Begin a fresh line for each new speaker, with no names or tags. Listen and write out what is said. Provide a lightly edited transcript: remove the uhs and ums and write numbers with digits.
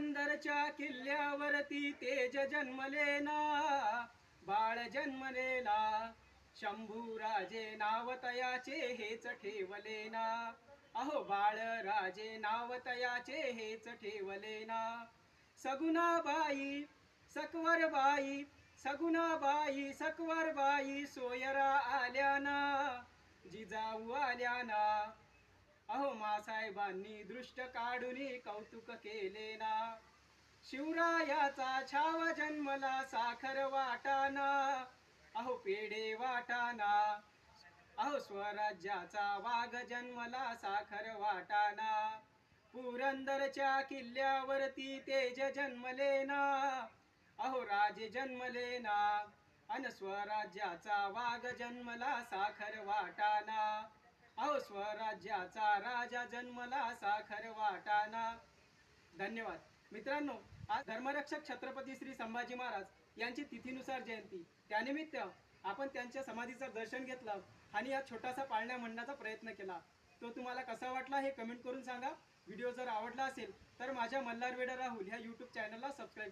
पुरंदरच्या किल्ल्यावरती तेज जन्मलेना, बाळ जन्मलेला, शंभू राजे नाव तयाचे हेच ठेवलेना। अहो बाळ राजे नाव तयाचे हेच ठेवलेना। सगुणाबाई सकवरबाई, सगुणाबाई सकवरबाई सोयरा आल्याना, जिजाऊ आल्याना। अहो मासाहेबांनी दृष्ट काढून कौतुक केले ना। शिवरायाचा छाव जन्मला साखर वाटाना, अहो पेढे वाटाना। अहो स्वराज्याचा वाघ जन्मला साखर वाटाना। पुरंदरच्या किल्ल्यावरती तेज जन्मले ना, अहो राजे जन्मले ना। अन स्वराज्याचा वाघ जन्मला साखर वाटाना, अहो स्वराज्याचा राजा जन्मला साखर वाटाना। धन्यवाद मित्रांनो, आज धर्मरक्षक छत्रपती श्री संभाजी महाराज यांची तिथीनुसार जयंती, त्यानिमित्त आपण त्यांच्या समाधीचं दर्शन घेतलं आणि या छोटासा पाळण्या म्हणण्याचा प्रयत्न केला। तो तुम्हाला कसा वाटला हे कमेंट करून सांगा। व्हिडिओ जर आवडला असेल तर माझ्या मल्हार वेडा राहुल ह्या यूट्यूब चॅनलला सबस्क्राईब